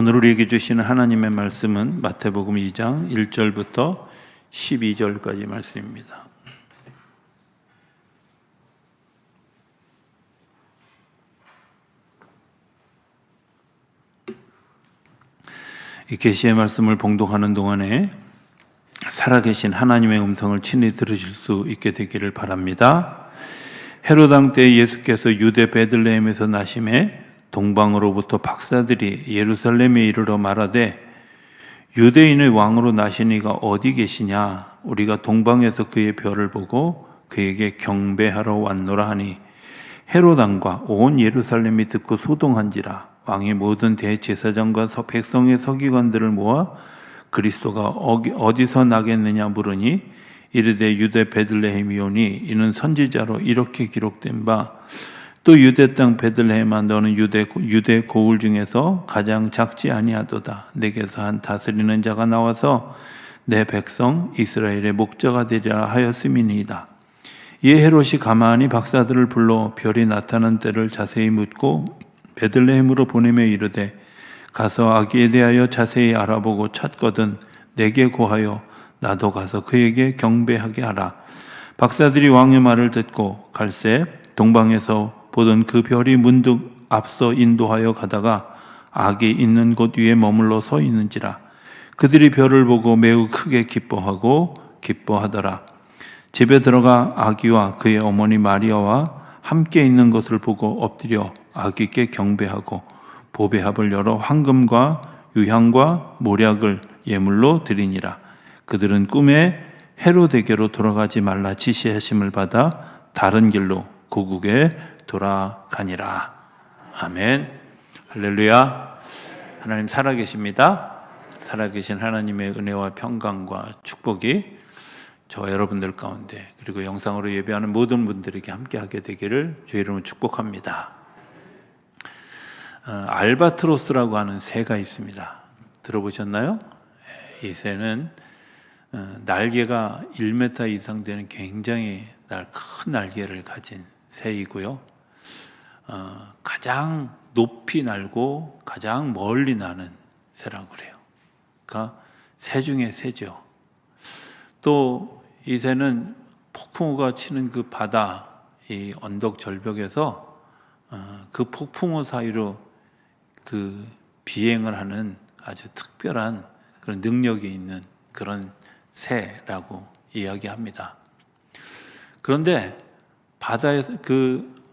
오늘 우리에게 주시는 하나님의 말씀은 마태복음 2장 1절부터 12절까지 말씀입니다. 이 계시의 말씀을 봉독하는 동안에 살아계신 하나님의 음성을 친히 들으실 수 있게 되기를 바랍니다. 헤롯 왕 때 예수께서 유대 베들레헴에서 나심에 동방으로부터 박사들이 예루살렘에 이르러 말하되 유대인의 왕으로 나신 이가 어디 계시냐? 우리가 동방에서 그의 별을 보고 그에게 경배하러 왔노라 하니 헤롯 왕과 온 예루살렘이 듣고 소동한지라. 왕이 모든 대제사장과 백성의 서기관들을 모아 그리스도가 어디서 나겠느냐 물으니 이르되 유대 베들레헴이오니 이는 선지자로 이렇게 기록된 바 또 유대 땅 베들레헴아 너는 유대 고을 중에서 가장 작지 아니하도다. 내게서 한 다스리는 자가 나와서 내 백성 이스라엘의 목자가 되리라 하였음이니이다. 이에 헤롯이 가만히 박사들을 불러 별이 나타난 때를 자세히 묻고 베들레헴으로 보내며 이르되 가서 아기에 대하여 자세히 알아보고 찾거든 내게 고하여 나도 가서 그에게 경배하게 하라. 박사들이 왕의 말을 듣고 갈새 동방에서 보던 그 별이 문득 앞서 인도하여 가다가 아기 있는 곳 위에 머물러 서 있는지라. 그들이 별을 보고 매우 크게 기뻐하더라. 집에 들어가 아기와 그의 어머니 마리아와 함께 있는 것을 보고 엎드려 아기께 경배하고 보배합을 열어 황금과 유향과 모략을 예물로 드리니라. 그들은 꿈에 헤롯에게로 돌아가지 말라 지시하심을 받아 다른 길로 고국에 돌아가니라. 아멘. 할렐루야. 하나님 살아계십니다. 살아계신 하나님의 은혜와 평강과 축복이 저 여러분들 가운데 그리고 영상으로 예배하는 모든 분들에게 함께하게 되기를 주의 이름으로 축복합니다. 알바트로스라고 하는 새가 있습니다. 들어보셨나요? 이 새는 날개가 1m 이상 되는 굉장히 큰 날개를 가진 새이고요. 가장 높이 날고 가장 멀리 나는 새라고 그래요. 그러니까 새 중에 새죠. 또 이 새는 폭풍우가 치는 그 바다, 이 언덕 절벽에서 그 폭풍우 사이로 그 비행을 하는 아주 특별한 그런 능력이 있는 그런 새라고 이야기합니다. 그런데 바다에서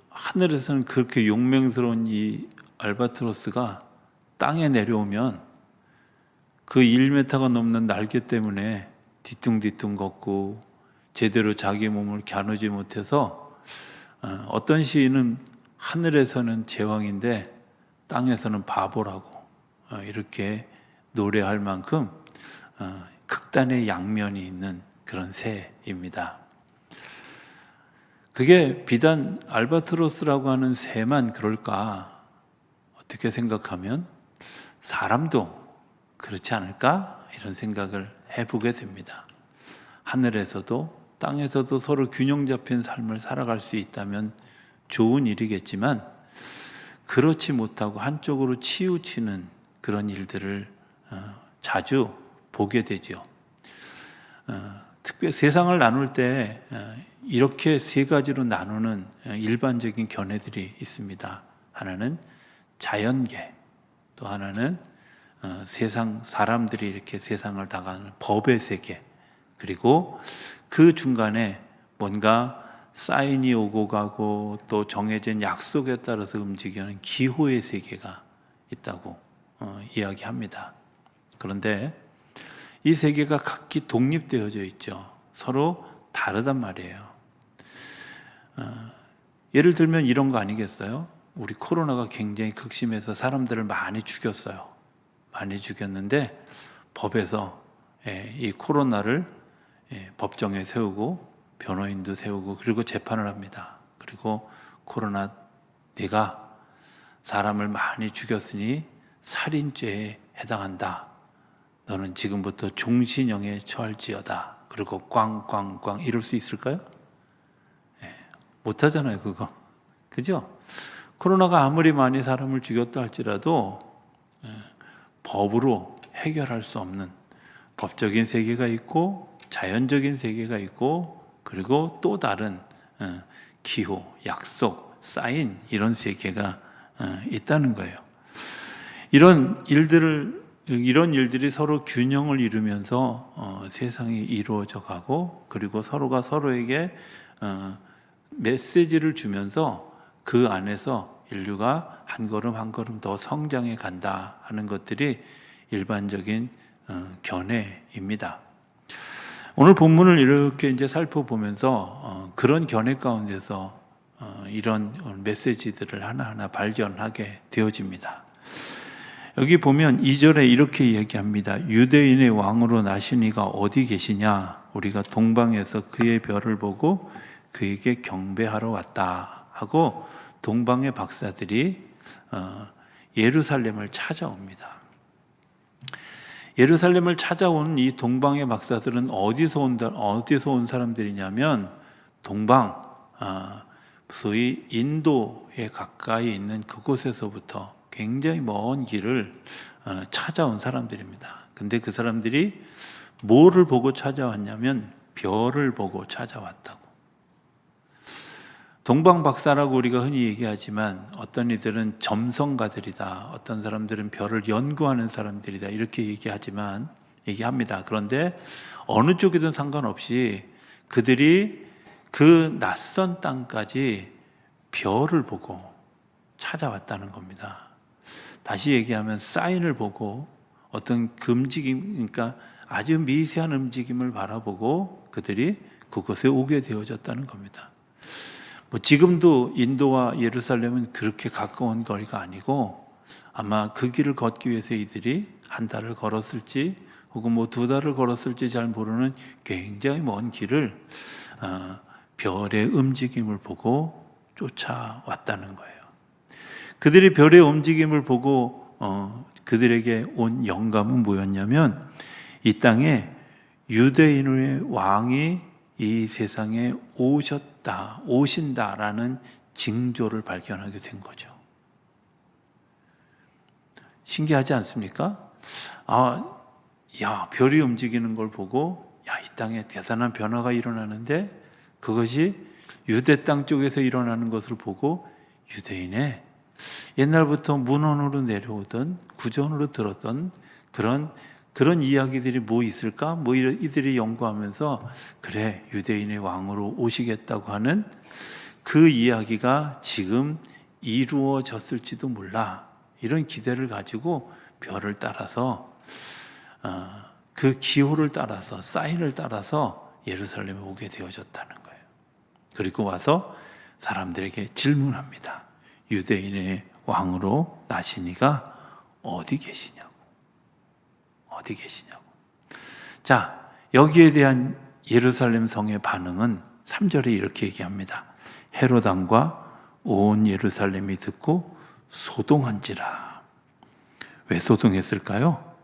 하늘에서는 그렇게 용맹스러운 이 알바트로스가 땅에 내려오면 그 1m가 넘는 날개 때문에 뒤뚱뒤뚱 걷고 제대로 자기 몸을 겨누지 못해서 어떤 시인은 하늘에서는 제왕인데 땅에서는 바보라고 이렇게 노래할 만큼 극단의 양면이 있는 그런 새입니다. 그게 비단 알바트로스라고 하는 새만 그럴까? 어떻게 생각하면 사람도 그렇지 않을까? 이런 생각을 해보게 됩니다. 하늘에서도 땅에서도 서로 균형 잡힌 삶을 살아갈 수 있다면 좋은 일이겠지만 그렇지 못하고 한쪽으로 치우치는 그런 일들을 자주 보게 되죠. 특별히 세상을 나눌 때 이렇게 세 가지로 나누는 일반적인 견해들이 있습니다. 하나는 자연계, 또 하나는 세상 사람들이 이렇게 세상을 다가가는 법의 세계, 그리고 그 중간에 뭔가 사인이 오고 가고 또 정해진 약속에 따라서 움직이는 기호의 세계가 있다고 이야기합니다. 그런데 이 세계가 각기 독립되어져 있죠. 서로 다르단 말이에요. 예를 들면 이런 거 아니겠어요? 우리 코로나가 굉장히 극심해서 사람들을 많이 죽였어요. 많이 죽였는데 법에서 이 코로나를 법정에 세우고 변호인도 세우고 그리고 재판을 합니다. 그리고 코로나 네가 사람을 많이 죽였으니 살인죄에 해당한다. 너는 지금부터 종신형에 처할지어다. 그리고 꽝꽝꽝 이럴 수 있을까요? 못하잖아요, 그거. 그죠? 코로나가 아무리 많이 사람을 죽였다 할지라도 법으로 해결할 수 없는 법적인 세계가 있고 자연적인 세계가 있고 그리고 또 다른 기호, 약속, 사인 이런 세계가 있다는 거예요. 이런 일들이 서로 균형을 이루면서 세상이 이루어져 가고 그리고 서로가 서로에게 메시지를 주면서 그 안에서 인류가 한 걸음 한 걸음 더 성장해 간다 하는 것들이 일반적인 견해입니다. 오늘 본문을 이렇게 이제 살펴보면서 그런 견해 가운데서 이런 메시지들을 하나하나 발견하게 되어집니다. 여기 보면 2절에 이렇게 이야기합니다. 유대인의 왕으로 나신 이가 어디 계시냐? 우리가 동방에서 그의 별을 보고 그에게 경배하러 왔다 하고 동방의 박사들이 예루살렘을 찾아옵니다. 예루살렘을 찾아온 이 동방의 박사들은 어디서 온 사람들이냐면 동방, 소위 인도에 가까이 있는 그곳에서부터 굉장히 먼 길을 찾아온 사람들입니다. 근데 그 사람들이 뭐를 보고 찾아왔냐면 별을 보고 찾아왔다고. 동방박사라고 우리가 흔히 얘기하지만 어떤 이들은 점성가들이다, 어떤 사람들은 별을 연구하는 사람들이다 이렇게 얘기합니다. 그런데 어느 쪽이든 상관없이 그들이 그 낯선 땅까지 별을 보고 찾아왔다는 겁니다. 다시 얘기하면 사인을 보고 어떤 움직임, 그러니까 아주 미세한 움직임을 바라보고 그들이 그곳에 오게 되어졌다는 겁니다. 지금도 인도와 예루살렘은 그렇게 가까운 거리가 아니고 아마 그 길을 걷기 위해서 이들이 한 달을 걸었을지 혹은 2달을 걸었을지 잘 모르는 굉장히 먼 길을 별의 움직임을 보고 쫓아왔다는 거예요. 그들이 별의 움직임을 보고 그들에게 온 영감은 뭐였냐면 이 땅에 유대인의 왕이 이 세상에 오신다라는 징조를 발견하게 된 거죠. 신기하지 않습니까? 별이 움직이는 걸 보고 이 땅에 대단한 변화가 일어나는데 그것이 유대 땅 쪽에서 일어나는 것을 보고 유대인의 옛날부터 문헌으로 내려오던 구전으로 들었던 그런 이야기들이 뭐 있을까? 이들이 연구하면서 그래 유대인의 왕으로 오시겠다고 하는 그 이야기가 지금 이루어졌을지도 몰라. 이런 기대를 가지고 별을 따라서 그 기호를 따라서 사인을 따라서 예루살렘에 오게 되어졌다는 거예요. 그리고 와서 사람들에게 질문합니다. 유대인의 왕으로 나신 이가 어디 계시냐고. 어디 계시냐고. 자, 여기에 대한 예루살렘 성의 반응은 3절에 이렇게 얘기합니다. 헤롯 왕과 온 예루살렘이 듣고 소동한지라. 왜 소동했을까요?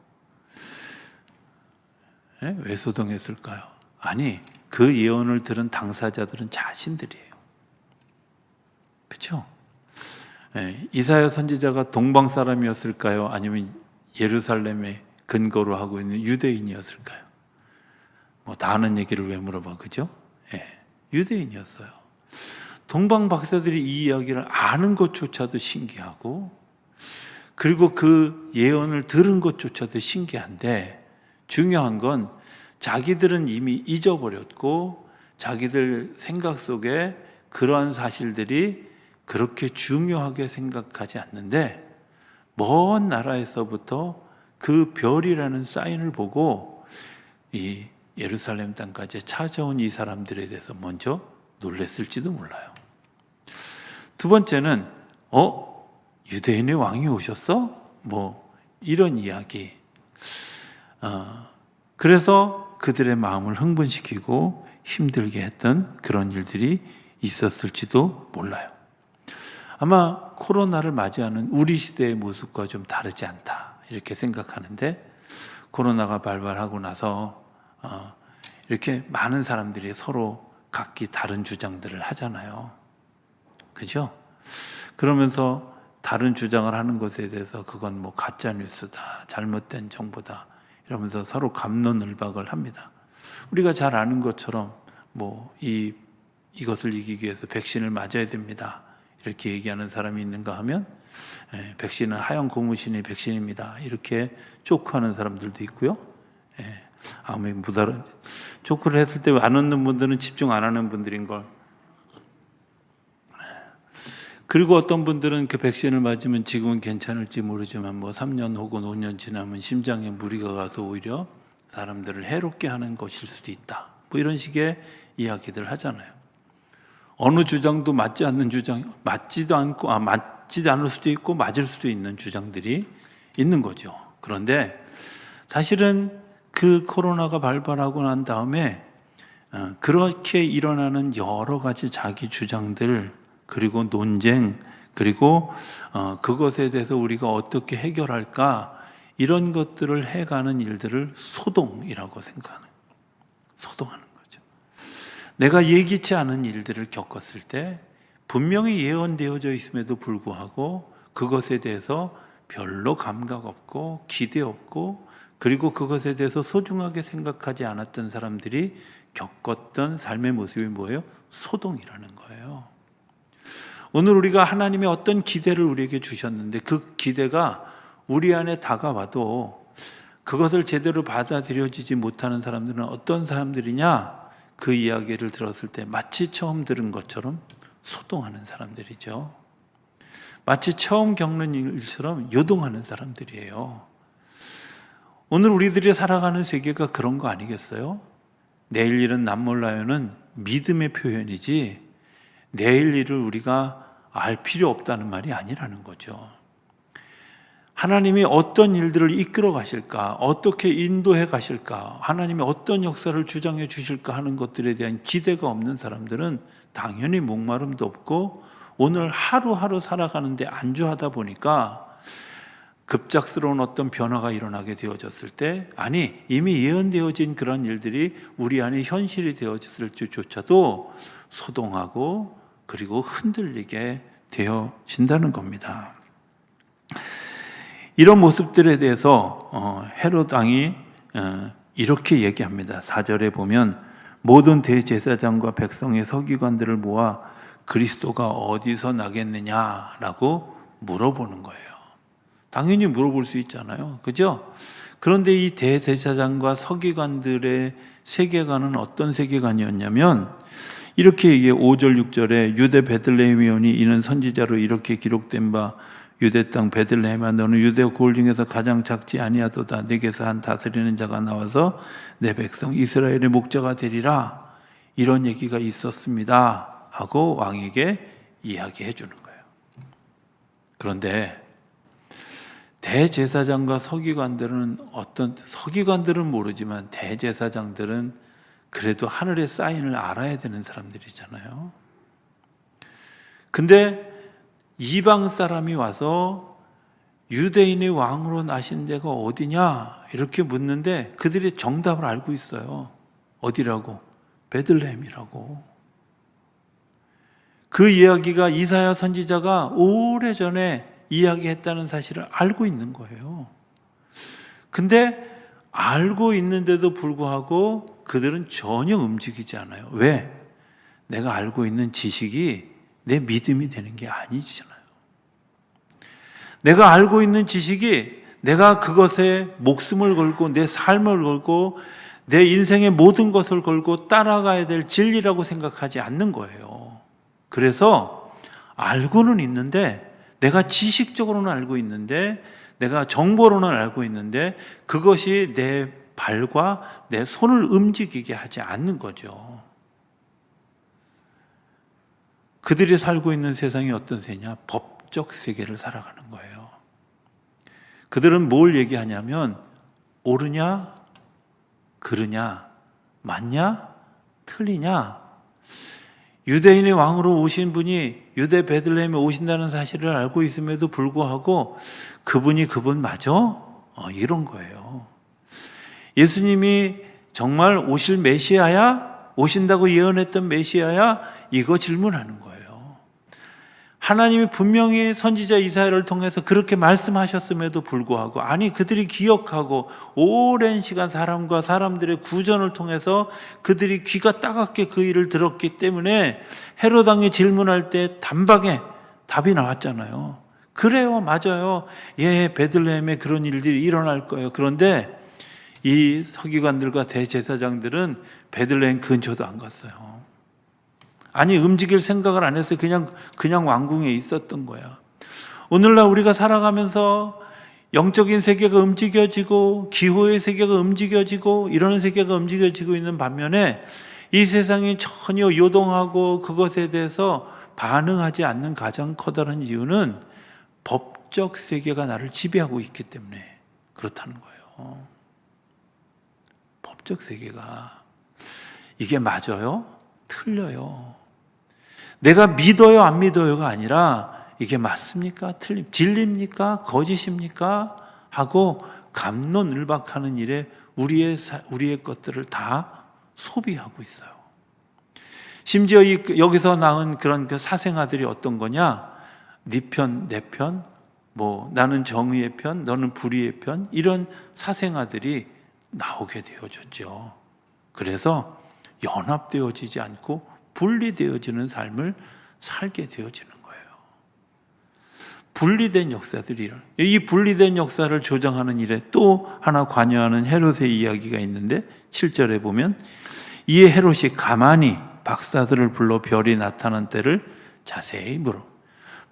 왜 소동했을까요? 아니, 그 예언을 들은 당사자들은 자신들이에요. 그렇죠? 이사야 선지자가 동방 사람이었을까요? 아니면 예루살렘에 근거로 하고 있는 유대인이었을까요? 다 아는 얘기를 왜 물어봐, 그죠? 유대인이었어요. 동방 박사들이 이 이야기를 아는 것조차도 신기하고, 그리고 그 예언을 들은 것조차도 신기한데, 중요한 건 자기들은 이미 잊어버렸고, 자기들 생각 속에 그러한 사실들이 그렇게 중요하게 생각하지 않는데, 먼 나라에서부터 그 별이라는 사인을 보고 이 예루살렘 땅까지 찾아온 이 사람들에 대해서 먼저 놀랬을지도 몰라요. 두 번째는 유대인의 왕이 오셨어? 이런 이야기. 그래서 그들의 마음을 흥분시키고 힘들게 했던 그런 일들이 있었을지도 몰라요. 아마 코로나를 맞이하는 우리 시대의 모습과 좀 다르지 않다 이렇게 생각하는데, 코로나가 발발하고 나서 이렇게 많은 사람들이 서로 각기 다른 주장들을 하잖아요. 그죠? 그러면서 다른 주장을 하는 것에 대해서 그건 뭐 가짜 뉴스다, 잘못된 정보다 이러면서 서로 갑론을박을 합니다. 우리가 잘 아는 것처럼 뭐 이것을 이기기 위해서 백신을 맞아야 됩니다, 이렇게 얘기하는 사람이 있는가 하면 백신은 하얀 고무신이 백신입니다, 이렇게 조크하는 사람들도 있고요. 아무 무다른 조크를 했을 때 안 웃는 분들은 집중 안 하는 분들인 걸. 그리고 어떤 분들은 그 백신을 맞으면 지금은 괜찮을지 모르지만 뭐 3년 혹은 5년 지나면 심장에 무리가 가서 오히려 사람들을 해롭게 하는 것일 수도 있다, 뭐 이런 식의 이야기들 하잖아요. 어느 주장도 맞지 않는 주장, 맞지도 않을 수도 있고 맞을 수도 있는 주장들이 있는 거죠. 그런데 사실은 그 코로나가 발발하고 난 다음에 그렇게 일어나는 여러 가지 자기 주장들, 그리고 논쟁, 그리고 그것에 대해서 우리가 어떻게 해결할까, 이런 것들을 해가는 일들을 소동이라고 생각하는, 소동하는 거죠. 내가 예기치 않은 일들을 겪었을 때 분명히 예언되어져 있음에도 불구하고 그것에 대해서 별로 감각 없고 기대 없고, 그리고 그것에 대해서 소중하게 생각하지 않았던 사람들이 겪었던 삶의 모습이 뭐예요? 소동이라는 거예요. 오늘 우리가 하나님의 어떤 기대를 우리에게 주셨는데 그 기대가 우리 안에 다가와도 그것을 제대로 받아들여지지 못하는 사람들은 어떤 사람들이냐? 그 이야기를 들었을 때 마치 처음 들은 것처럼 소동하는 사람들이죠. 마치 처음 겪는 일처럼 요동하는 사람들이에요. 오늘 우리들이 살아가는 세계가 그런 거 아니겠어요? 내일 일은 남 몰라요는 믿음의 표현이지 내일 일을 우리가 알 필요 없다는 말이 아니라는 거죠. 하나님이 어떤 일들을 이끌어 가실까, 어떻게 인도해 가실까, 하나님이 어떤 역사를 주장해 주실까 하는 것들에 대한 기대가 없는 사람들은 당연히 목마름도 없고 오늘 하루하루 살아가는데 안주하다 보니까 급작스러운 어떤 변화가 일어나게 되어졌을 때, 아니 이미 예언되어진 그런 일들이 우리 안에 현실이 되어졌을 때조차도 소동하고 그리고 흔들리게 되어진다는 겁니다. 이런 모습들에 대해서 헤롯 왕이 이렇게 얘기합니다. 4절에 보면 모든 대제사장과 백성의 서기관들을 모아 그리스도가 어디서 나겠느냐라고 물어보는 거예요. 당연히 물어볼 수 있잖아요, 그죠? 그런데 이 대제사장과 서기관들의 세계관은 어떤 세계관이었냐면 이렇게 얘기해. 5절 6절에 유대 베들레헴이오니 이는 선지자로 이렇게 기록된 바 유대 땅 베들레헴아 너는 유대 고을 중에서 가장 작지 아니하도다. 내게서 한 다스리는 자가 나와서 내 백성 이스라엘의 목자가 되리라. 이런 얘기가 있었습니다 하고 왕에게 이야기해 주는 거예요. 그런데 대제사장과 서기관들은 서기관들은 모르지만 대제사장들은 그래도 하늘의 사인을 알아야 되는 사람들이잖아요. 근데 이방 사람이 와서 유대인의 왕으로 나신 데가 어디냐 이렇게 묻는데 그들이 정답을 알고 있어요. 어디라고? 베들레헴이라고. 그 이야기가 이사야 선지자가 오래전에 이야기했다는 사실을 알고 있는 거예요. 근데 알고 있는데도 불구하고 그들은 전혀 움직이지 않아요. 왜? 내가 알고 있는 지식이 내 믿음이 되는 게 아니잖아요. 내가 알고 있는 지식이 내가 그것에 목숨을 걸고 내 삶을 걸고 내 인생의 모든 것을 걸고 따라가야 될 진리라고 생각하지 않는 거예요. 그래서 알고는 있는데 내가 지식적으로는 알고 있는데 내가 정보로는 알고 있는데 그것이 내 발과 내 손을 움직이게 하지 않는 거죠. 그들이 살고 있는 세상이 어떤 세계냐? 법적 세계를 살아가는 거예요. 그들은 뭘 얘기하냐면 옳으냐, 그르냐, 맞냐, 틀리냐. 유대인의 왕으로 오신 분이 유대 베들레헴에 오신다는 사실을 알고 있음에도 불구하고 그분이 그분 맞아? 이런 거예요. 예수님이 정말 오실 메시아야? 오신다고 예언했던 메시아야? 이거 질문하는 거예요. 하나님이 분명히 선지자 이사야를 통해서 그렇게 말씀하셨음에도 불구하고, 아니 그들이 기억하고 오랜 시간 사람과 사람들의 구전을 통해서 그들이 귀가 따갑게 그 일을 들었기 때문에 헤롯 왕이 질문할 때 단박에 답이 나왔잖아요. 그래요, 맞아요. 예, 베들레헴에 그런 일들이 일어날 거예요. 그런데 이 서기관들과 대제사장들은 베들레헴 근처도 안 갔어요. 아니, 움직일 생각을 안 했어요. 그냥 왕궁에 있었던 거야. 오늘날 우리가 살아가면서 영적인 세계가 움직여지고 기호의 세계가 움직여지고 이런 세계가 움직여지고 있는 반면에 이 세상이 전혀 요동하고 그것에 대해서 반응하지 않는 가장 커다란 이유는 법적 세계가 나를 지배하고 있기 때문에 그렇다는 거예요. 법적 세계가 이게 맞아요? 틀려요. 내가 믿어요, 안 믿어요가 아니라 이게 맞습니까? 진리입니까? 거짓입니까? 하고 갑론을박하는 일에 우리의 것들을 다 소비하고 있어요. 심지어 여기서 나온 그런 그 사생아들이 어떤 거냐? 네 편, 내 편, 나는 정의의 편, 너는 불의의 편, 이런 사생아들이 나오게 되어졌죠. 그래서 연합되어지지 않고 분리되어지는 삶을 살게 되어지는 거예요. 분리된 역사들이 이 분리된 역사를 조장하는 일에 또 하나 관여하는 헤롯의 이야기가 있는데 7절에 보면 이에 헤롯이 가만히 박사들을 불러 별이 나타난 때를 자세히 물어.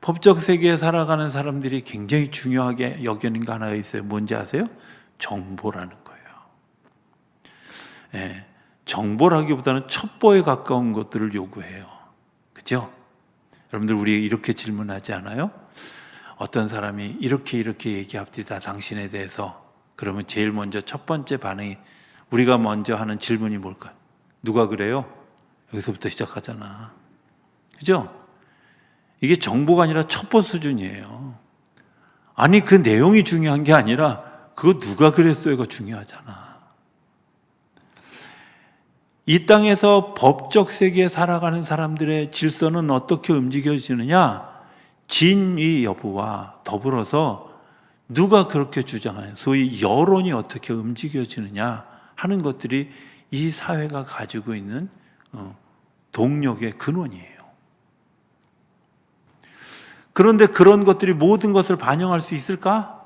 법적 세계에 살아가는 사람들이 굉장히 중요하게 여기는 거 하나가 있어요. 뭔지 아세요? 정보라는 거예요. 예. 정보라기보다는 첩보에 가까운 것들을 요구해요. 그죠? 여러분들 우리 이렇게 질문하지 않아요? 어떤 사람이 이렇게 얘기합니다. 당신에 대해서. 그러면 제일 먼저 첫 번째 반응이 우리가 먼저 하는 질문이 뭘까요? 누가 그래요? 여기서부터 시작하잖아. 그죠? 이게 정보가 아니라 첩보 수준이에요. 아니 그 내용이 중요한 게 아니라 그거 누가 그랬어요가 중요하잖아. 이 땅에서 법적 세계에 살아가는 사람들의 질서는 어떻게 움직여지느냐? 진위 여부와 더불어서 누가 그렇게 주장하냐? 소위 여론이 어떻게 움직여지느냐 하는 것들이 이 사회가 가지고 있는 동력의 근원이에요. 그런데 그런 것들이 모든 것을 반영할 수 있을까?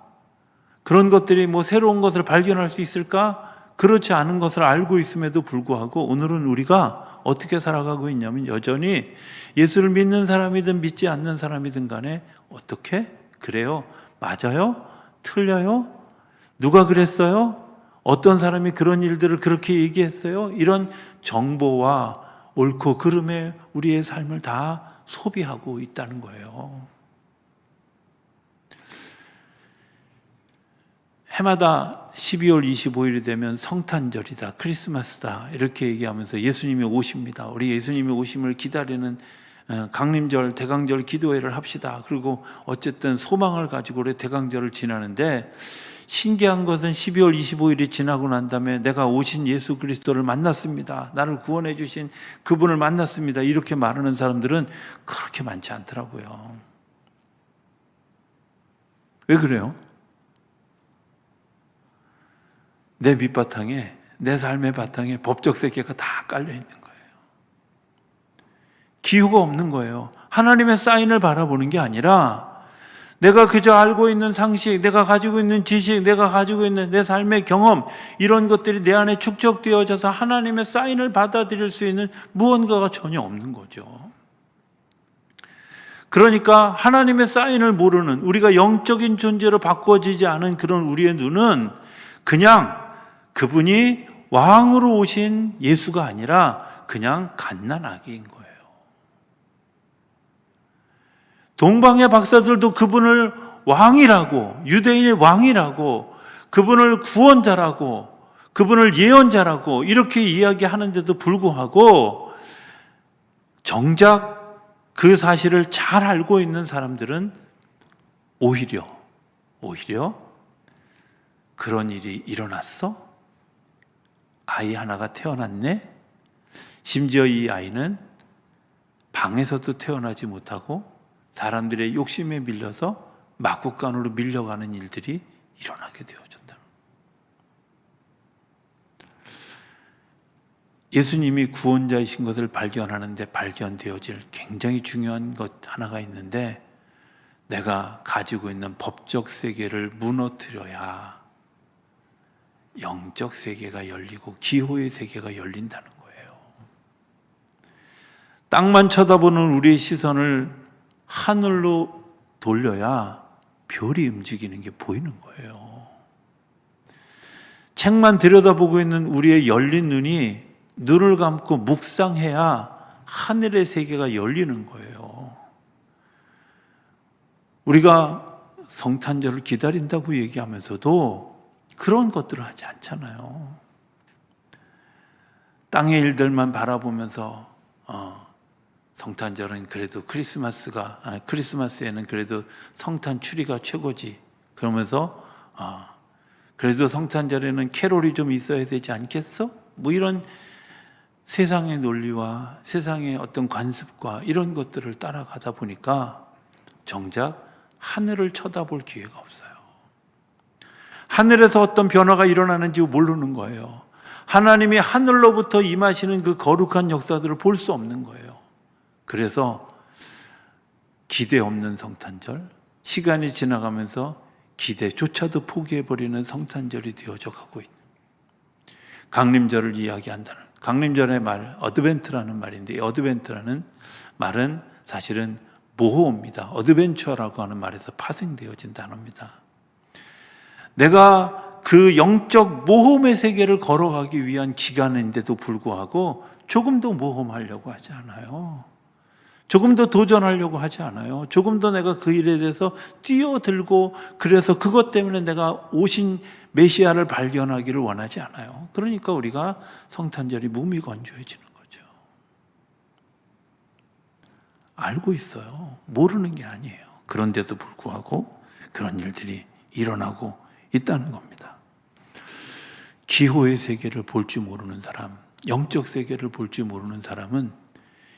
그런 것들이 새로운 것을 발견할 수 있을까? 그렇지 않은 것을 알고 있음에도 불구하고 오늘은 우리가 어떻게 살아가고 있냐면 여전히 예수를 믿는 사람이든 믿지 않는 사람이든 간에 어떻게? 그래요? 맞아요? 틀려요? 누가 그랬어요? 어떤 사람이 그런 일들을 그렇게 얘기했어요? 이런 정보와 옳고 그름에 우리의 삶을 다 소비하고 있다는 거예요. 해마다 12월 25일이 되면 성탄절이다, 크리스마스다 이렇게 얘기하면서 예수님이 오십니다. 우리 예수님이 오심을 기다리는 강림절, 대강절 기도회를 합시다. 그리고 어쨌든 소망을 가지고 우리 대강절을 지나는데 신기한 것은 12월 25일이 지나고 난 다음에 내가 오신 예수 그리스도를 만났습니다. 나를 구원해 주신 그분을 만났습니다. 이렇게 말하는 사람들은 그렇게 많지 않더라고요. 왜 그래요? 내 밑바탕에, 내 삶의 바탕에 법적 세계가 다 깔려 있는 거예요. 기후가 없는 거예요. 하나님의 사인을 바라보는 게 아니라 내가 그저 알고 있는 상식, 내가 가지고 있는 지식, 내가 가지고 있는 내 삶의 경험, 이런 것들이 내 안에 축적되어져서 하나님의 사인을 받아들일 수 있는 무언가가 전혀 없는 거죠. 그러니까 하나님의 사인을 모르는, 우리가 영적인 존재로 바꿔지지 않은 그런 우리의 눈은 그냥 그분이 왕으로 오신 예수가 아니라 그냥 갓난아기인 거예요. 동방의 박사들도 그분을 왕이라고, 유대인의 왕이라고, 그분을 구원자라고, 그분을 예언자라고 이렇게 이야기하는데도 불구하고 정작 그 사실을 잘 알고 있는 사람들은 오히려 그런 일이 일어났어? 아이 하나가 태어났네? 심지어 이 아이는 방에서도 태어나지 못하고 사람들의 욕심에 밀려서 마구간으로 밀려가는 일들이 일어나게 되어준다. 예수님이 구원자이신 것을 발견하는데 발견되어질 굉장히 중요한 것 하나가 있는데, 내가 가지고 있는 법적 세계를 무너뜨려야 영적 세계가 열리고 기호의 세계가 열린다는 거예요. 땅만 쳐다보는 우리의 시선을 하늘로 돌려야 별이 움직이는 게 보이는 거예요. 책만 들여다보고 있는 우리의 열린 눈이 눈을 감고 묵상해야 하늘의 세계가 열리는 거예요. 우리가 성탄절을 기다린다고 얘기하면서도 그런 것들을 하지 않잖아요. 땅의 일들만 바라보면서 성탄절은 그래도 크리스마스에는 그래도 성탄 추리가 최고지. 그러면서 그래도 성탄절에는 캐롤이 좀 있어야 되지 않겠어? 뭐 이런 세상의 논리와 세상의 어떤 관습과 이런 것들을 따라가다 보니까 정작 하늘을 쳐다볼 기회가 없어요. 하늘에서 어떤 변화가 일어나는지 모르는 거예요. 하나님이 하늘로부터 임하시는 그 거룩한 역사들을 볼 수 없는 거예요. 그래서 기대 없는 성탄절, 시간이 지나가면서 기대조차도 포기해버리는 성탄절이 되어져 가고 있는, 강림절을 이야기한다는, 강림절의 말, 어드벤트라는 말인데, 이 어드벤트라는 말은 사실은 모호입니다. 어드벤처라고 하는 말에서 파생되어진 단어입니다. 내가 그 영적 모험의 세계를 걸어가기 위한 기간인데도 불구하고 조금 더 모험하려고 하지 않아요. 조금 더 도전하려고 하지 않아요. 조금 더 내가 그 일에 대해서 뛰어들고, 그래서 그것 때문에 내가 오신 메시아를 발견하기를 원하지 않아요. 그러니까 우리가 성탄절이 무미건조해지는 거죠. 알고 있어요. 모르는 게 아니에요. 그런데도 불구하고 그런 일들이 일어나고 있다는 겁니다. 기호의 세계를 볼 줄 모르는 사람, 영적 세계를 볼 줄 모르는 사람은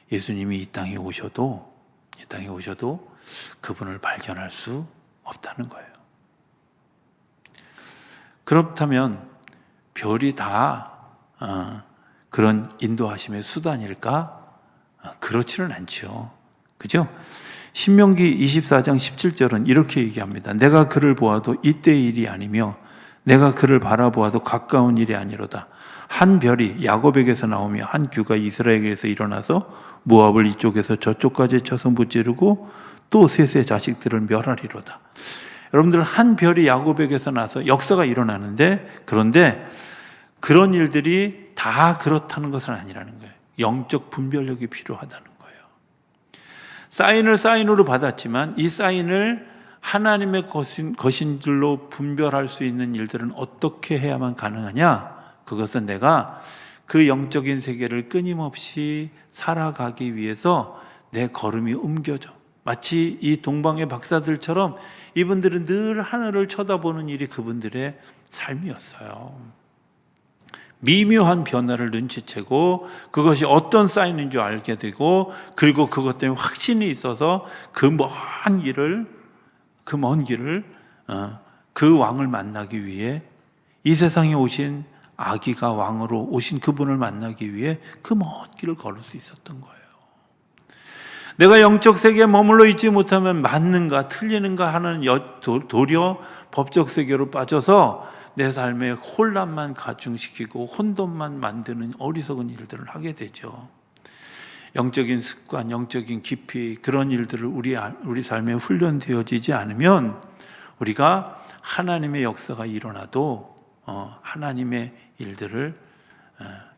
예수님이 이 땅에 오셔도 그분을 발견할 수 없다는 거예요. 그렇다면 별이 다 그런 인도하심의 수단일까? 그렇지는 않죠. 그죠? 신명기 24장 17절은 이렇게 얘기합니다. 내가 그를 보아도 이때의 일이 아니며 내가 그를 바라보아도 가까운 일이 아니로다. 한 별이 야곱에게서 나오며 한 규가 이스라엘에게서 일어나서 모압을 이쪽에서 저쪽까지 쳐서 무찌르고 또 셋의 자식들을 멸하리로다. 여러분들, 한 별이 야곱에게서 나서 역사가 일어나는데, 그런데 그런 일들이 다 그렇다는 것은 아니라는 거예요. 영적 분별력이 필요하다는 거예요. 사인을 사인으로 받았지만 이 사인을 하나님의 것인 줄로 분별할 수 있는 일들은 어떻게 해야만 가능하냐? 그것은 내가 그 영적인 세계를 끊임없이 살아가기 위해서 내 걸음이 옮겨져. 마치 이 동방의 박사들처럼 이분들은 늘 하늘을 쳐다보는 일이 그분들의 삶이었어요. 미묘한 변화를 눈치채고 그것이 어떤 사인인 줄 알게 되고, 그리고 그것 때문에 확신이 있어서 그 먼 길을 그 왕을 만나기 위해, 이 세상에 오신 아기가 왕으로 오신 그분을 만나기 위해 그 먼 길을 걸을 수 있었던 거예요. 내가 영적 세계에 머물러 있지 못하면 맞는가 틀리는가 하는 도리어 법적 세계로 빠져서 내 삶에 혼란만 가중시키고 혼돈만 만드는 어리석은 일들을 하게 되죠. 영적인 습관, 영적인 깊이, 그런 일들을 우리 삶에 훈련되어지지 않으면 우리가 하나님의 역사가 일어나도 하나님의 일들을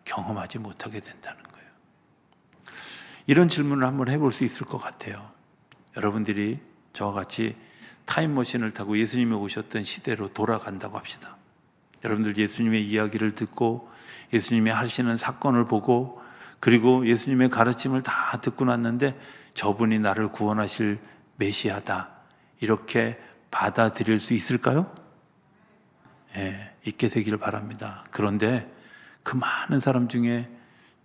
경험하지 못하게 된다는 거예요. 이런 질문을 한번 해볼 수 있을 것 같아요. 여러분들이 저와 같이 타임머신을 타고 예수님이 오셨던 시대로 돌아간다고 합시다. 여러분들 예수님의 이야기를 듣고 예수님이 하시는 사건을 보고, 그리고 예수님의 가르침을 다 듣고 났는데 저분이 나를 구원하실 메시아다, 이렇게 받아들일 수 있을까요? 예, 있게 되기를 바랍니다. 그런데 그 많은 사람 중에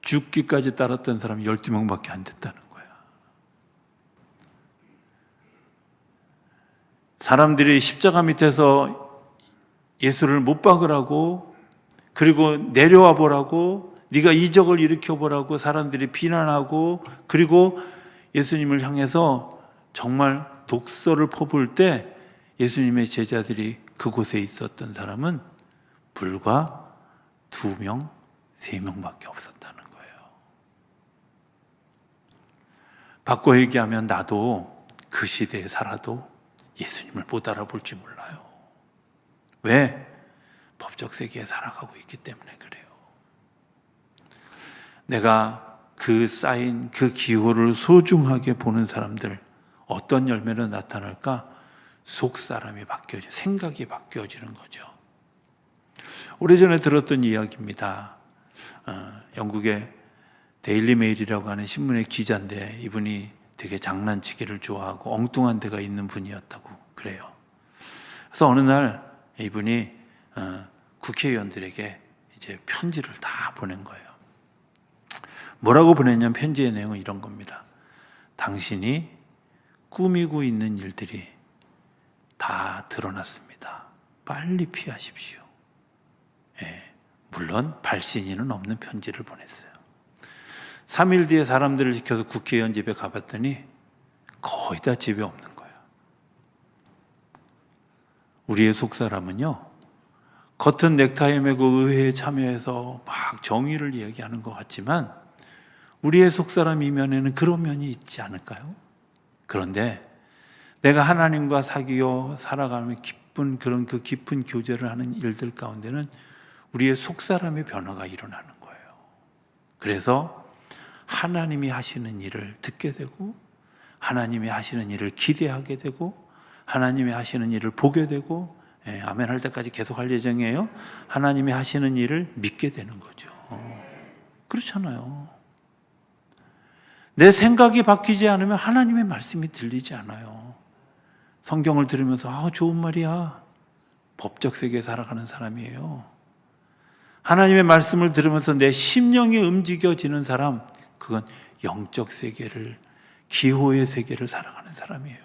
죽기까지 따랐던 사람이 12명밖에 안 됐다는 거야. 사람들이 십자가 밑에서 예수를 못 박으라고, 그리고 내려와 보라고, 네가 이적을 일으켜 보라고 사람들이 비난하고, 그리고 예수님을 향해서 정말 독서를 퍼부을 때 예수님의 제자들이 그곳에 있었던 사람은 불과 2명, 3명밖에 없었다는 거예요. 바꿔 얘기하면 나도 그 시대에 살아도 예수님을 못 알아볼지 몰라요. 왜? 법적 세계에 살아가고 있기 때문에 그래요. 내가 그 쌓인 그 기호를 소중하게 보는 사람들, 어떤 열매로 나타날까? 속 사람이 바뀌어져, 생각이 바뀌어지는 거죠. 오래전에 들었던 이야기입니다. 영국의 데일리 메일이라고 하는 신문의 기자인데 이분이 되게 장난치기를 좋아하고 엉뚱한 데가 있는 분이었다고 그래요. 그래서 어느 날 이분이 국회의원들에게 이제 편지를 다 보낸 거예요. 뭐라고 보냈냐면 편지의 내용은 이런 겁니다. 당신이 꾸미고 있는 일들이 다 드러났습니다. 빨리 피하십시오. 예, 물론 발신인은 없는 편지를 보냈어요. 3일 뒤에 사람들을 시켜서 국회의원 집에 가봤더니 거의 다 집에 없는 거예요. 우리의 속사람은요, 겉은 넥타이 매고 의회에 참여해서 막 정의를 이야기하는 것 같지만 우리의 속사람 이면에는 그런 면이 있지 않을까요? 그런데 내가 하나님과 사귀어 살아가는 기쁜 그런 그 깊은 교제를 하는 일들 가운데는 우리의 속사람의 변화가 일어나는 거예요. 그래서 하나님이 하시는 일을 듣게 되고 하나님이 하시는 일을 기대하게 되고 하나님이 하시는 일을 보게 되고, 아멘 할 때까지 계속 할 예정이에요. 하나님이 하시는 일을 믿게 되는 거죠. 그렇잖아요. 내 생각이 바뀌지 않으면 하나님의 말씀이 들리지 않아요. 성경을 들으면서 좋은 말이야. 법적 세계에 살아가는 사람이에요. 하나님의 말씀을 들으면서 내 심령이 움직여지는 사람, 그건 영적 세계를, 기호의 세계를 살아가는 사람이에요.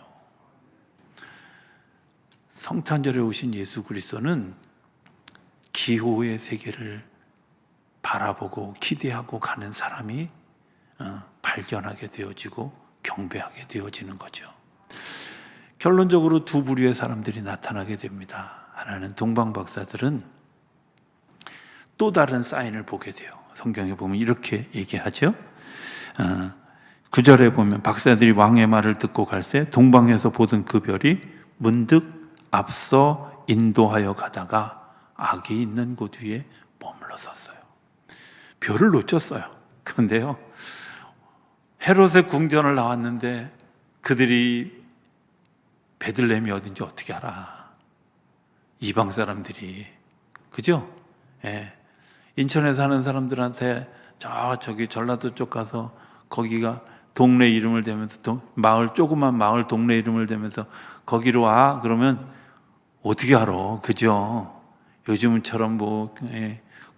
성탄절에 오신 예수 그리스도는 기호의 세계를 바라보고 기대하고 가는 사람이 발견하게 되어지고 경배하게 되어지는 거죠. 결론적으로 두 부류의 사람들이 나타나게 됩니다. 하나는 동방박사들은 또 다른 사인을 보게 돼요. 성경에 보면 이렇게 얘기하죠. 9절에 보면 박사들이 왕의 말을 듣고 갈새 동방에서 보던 그 별이 문득 앞서 인도하여 가다가 악이 있는 곳 위에 머물러 섰어요. 별을 놓쳤어요. 그런데요, 헤롯의 궁전을 나왔는데 그들이 베들레헴이 어딘지 어떻게 알아? 이방 사람들이, 그죠? 예. 인천에 사는 사람들한테 저기 전라도 쪽 가서 거기가 동네 이름을 대면서 마을, 조그만 마을 동네 이름을 대면서 거기로 와 그러면 어떻게 알아? 그죠? 요즘처럼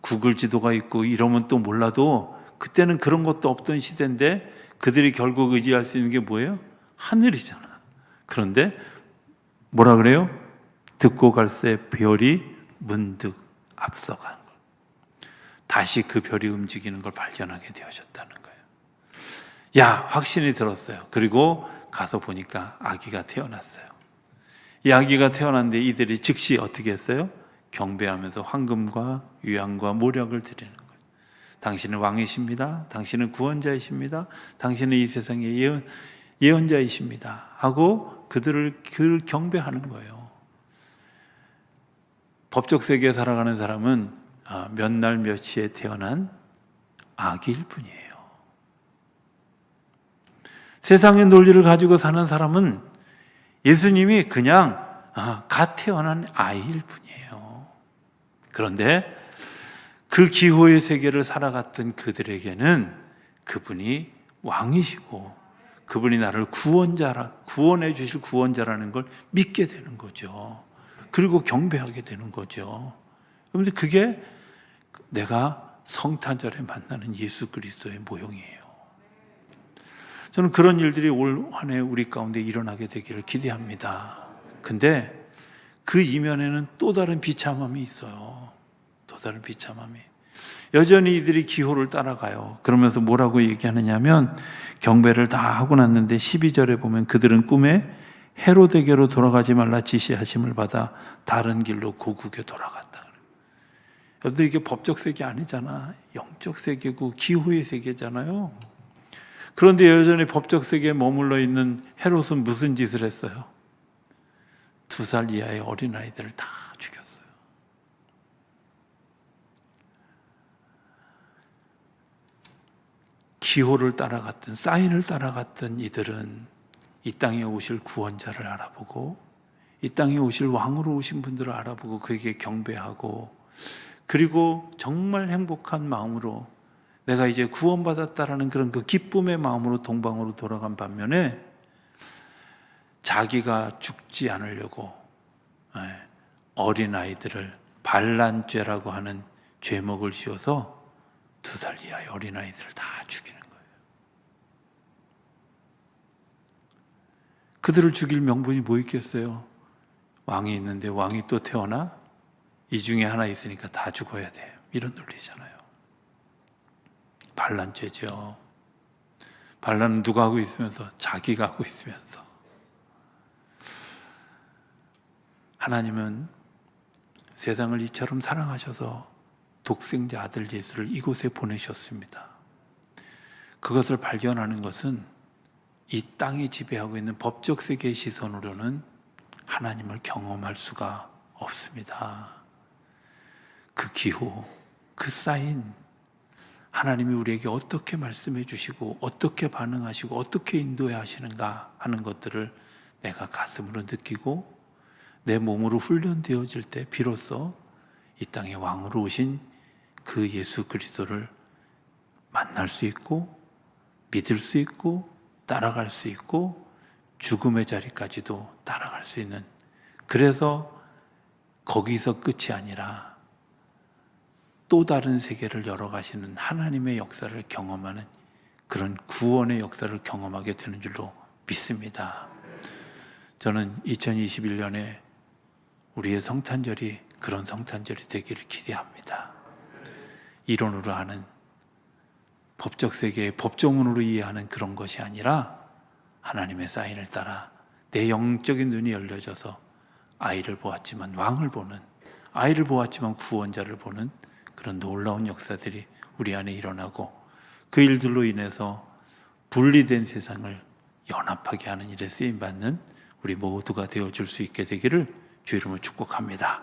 구글 지도가 있고 이러면 또 몰라도 그때는 그런 것도 없던 시대인데 그들이 결국 의지할 수 있는 게 뭐예요? 하늘이잖아. 그런데 뭐라 그래요? 듣고 갈새 별이 문득 앞서간 걸. 다시 그 별이 움직이는 걸 발견하게 되어졌다는 거예요. 야, 확신이 들었어요. 그리고 가서 보니까 아기가 태어났어요. 이 아기가 태어났는데 이들이 즉시 어떻게 했어요? 경배하면서 황금과 유향과 모략을 드리는 거예요. 당신은 왕이십니다. 당신은 구원자이십니다. 당신은 이 세상의 예언자이십니다. 하고 그들을 경배하는 거예요. 법적 세계에 살아가는 사람은 몇 날 몇 시에 태어난 아기일 뿐이에요. 세상의 논리를 가지고 사는 사람은 예수님이 그냥 갓 태어난 아이일 뿐이에요. 그런데 그 기호의 세계를 살아갔던 그들에게는 그분이 왕이시고 그분이 나를 구원해 주실 구원자라는 걸 믿게 되는 거죠. 그리고 경배하게 되는 거죠. 그런데 그게 내가 성탄절에 만나는 예수 그리스도의 모형이에요. 저는 그런 일들이 올 한 해 우리 가운데 일어나게 되기를 기대합니다. 근데 그 이면에는 또 다른 비참함이 있어요. 또 다른 비참함이. 여전히 이들이 기호를 따라가요. 그러면서 뭐라고 얘기하느냐면 경배를 다 하고 났는데 12절에 보면 그들은 꿈에 헤로데게로 돌아가지 말라 지시하심을 받아 다른 길로 고국에 돌아갔다. 여러분들 이게 법적 세계 아니잖아. 영적 세계고 기호의 세계잖아요. 그런데 여전히 법적 세계에 머물러 있는 헤롯은 무슨 짓을 했어요? 2살 이하의 어린아이들을 다 죽였어요. 기호를 따라갔던, 사인을 따라갔던 이들은 이 땅에 오실 구원자를 알아보고 이 땅에 오실 왕으로 오신 분들을 알아보고 그에게 경배하고, 그리고 정말 행복한 마음으로 내가 이제 구원받았다라는 그런 그 기쁨의 마음으로 동방으로 돌아간 반면에 자기가 죽지 않으려고 어린아이들을 반란죄라고 하는 죄목을 지어서 2살 이하의 어린아이들을 다 죽이는 거예요. 그들을 죽일 명분이 뭐 있겠어요? 왕이 있는데 왕이 또 태어나? 이 중에 하나 있으니까 다 죽어야 돼. 이런 논리잖아요. 반란죄죠. 반란은 누가 하고 있으면서? 자기가 하고 있으면서. 하나님은 세상을 이처럼 사랑하셔서 독생자 아들 예수를 이곳에 보내셨습니다. 그것을 발견하는 것은 이 땅이 지배하고 있는 법적 세계의 시선으로는 하나님을 경험할 수가 없습니다. 그 기호, 그 사인, 하나님이 우리에게 어떻게 말씀해 주시고 어떻게 반응하시고 어떻게 인도해 하시는가 하는 것들을 내가 가슴으로 느끼고 내 몸으로 훈련되어질 때 비로소 이 땅의 왕으로 오신 그 예수 그리스도를 만날 수 있고 믿을 수 있고 따라갈 수 있고 죽음의 자리까지도 따라갈 수 있는, 그래서 거기서 끝이 아니라 또 다른 세계를 열어가시는 하나님의 역사를 경험하는 그런 구원의 역사를 경험하게 되는 줄로 믿습니다. 저는 2021년에 우리의 성탄절이 그런 성탄절이 되기를 기대합니다. 이론으로 하는, 법적 세계의 법조문으로 이해하는 그런 것이 아니라 하나님의 사인을 따라 내 영적인 눈이 열려져서 아이를 보았지만 왕을 보는, 아이를 보았지만 구원자를 보는 그런 놀라운 역사들이 우리 안에 일어나고 그 일들로 인해서 분리된 세상을 연합하게 하는 일에 쓰임받는 우리 모두가 되어줄 수 있게 되기를 주 이름으로 축복합니다.